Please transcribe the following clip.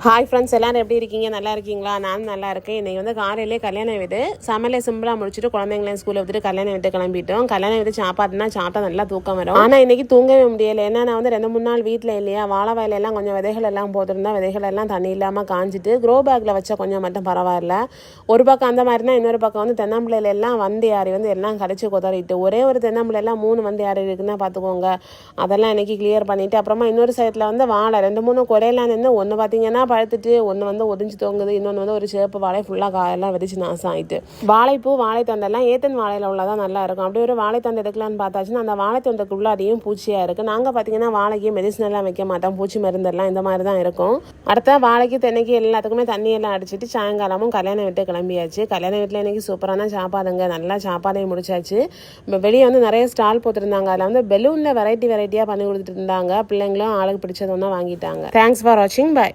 Hi friends, எல்லோரும் எப்படி இருக்கீங்க? நல்லா இருக்கீங்களா? நானும் நல்லா இருக்கேன். இன்றைக்கி வந்து காலையிலே கல்யாணம் வீடு சமையலை சிம்பிளாக முடிச்சுட்டு குழந்தைங்களையும் ஸ்கூலில் விட்டுட்டு கல்யாணம் வீட்டு கிளம்பிட்டோம். கல்யாணம் வீட்டு சாப்பிட்டா நல்லா தூக்கம் வரும். ஆனால் இன்றைக்கி தூங்கவே முடியலை. ஏன்னா நான் வந்து 2-3 நாள் வீட்டில் இல்லையா, வாழை வயலெல்லாம் கொஞ்சம் விதைகள் எல்லாம் போட்டிருந்தா விதைகள் எல்லாம் தண்ணி இல்லாமல் காஞ்சிட்டு க்ரோ பேக்கில் வச்சா கொஞ்சம் மட்டும் பரவாயில்ல. ஒரு பக்கம் அந்த மாதிரி தான், இன்னொரு பக்கம் வந்து தென்னம்பிள்ளையில எல்லாம் வந்து யாரி வந்து எல்லாம் கடிச்சு கொதறிட்டு ஒரே ஒரு தென்னம்பிள்ளையெல்லாம் 3 வந்து யாரி இருக்குன்னா பார்த்துக்கோங்க. அதெல்லாம் இன்றைக்கி கிளியர் பண்ணிவிட்டு அப்புறமா இன்னொரு சைடில் வந்து வாழை 2-3 கொடையெல்லாம் நின்று ஒன்று பார்த்தீங்கன்னா பழுத்துட்டு, ஒன்று வந்து ஒடிஞ்சு தொங்குது, இன்னொன்று வந்து ஒரு சேப்பு வாழை ஃபுல்லாக காயெல்லாம் வெடிச்சு நாசம் ஆகிட்டு. வாழைப்பூ வாழைத்தண்டெல்லாம் ஏத்தன் வாழையில் உள்ளதான் நல்லா இருக்கும். அப்படி ஒரு வாழைத்தண்டு எடுக்கலான்னு பார்த்தாச்சுன்னா அந்த வாழைத்தண்டுக்குள்ளாரையும் பூச்சியாக இருக்குது. நாங்கள் பார்த்தீங்கன்னா வாழைக்கு மெடிசனெல்லாம் வைக்க மாட்டோம், பூச்சி மருந்தெல்லாம் இந்த மாதிரி தான் இருக்கும். அடுத்த வாழைக்கு தென்னைக்கு எல்லாத்துக்குமே தண்ணியெல்லாம் அடிச்சுட்டு சாயங்காலமும் கல்யாணம் வீட்டு கிளம்பியாச்சு. கல்யாண வீட்டில் இன்றைக்கி சூப்பரான சாப்பாடுங்க, நல்லா சாப்பாடையும் முடிச்சாச்சு. வெளியே வந்து நிறைய ஸ்டால் போட்டிருந்தாங்க. அதில் வந்து பெலூனில் வெரைட்டியாக பண்ணி கொடுத்துட்டு இருந்தாங்க. பிள்ளைங்களும் ஆளுக்கு பிடிச்சது ஒன்றா வாங்கிட்டாங்க. தேங்க்ஸ் ஃபார் வாட்சிங். பை.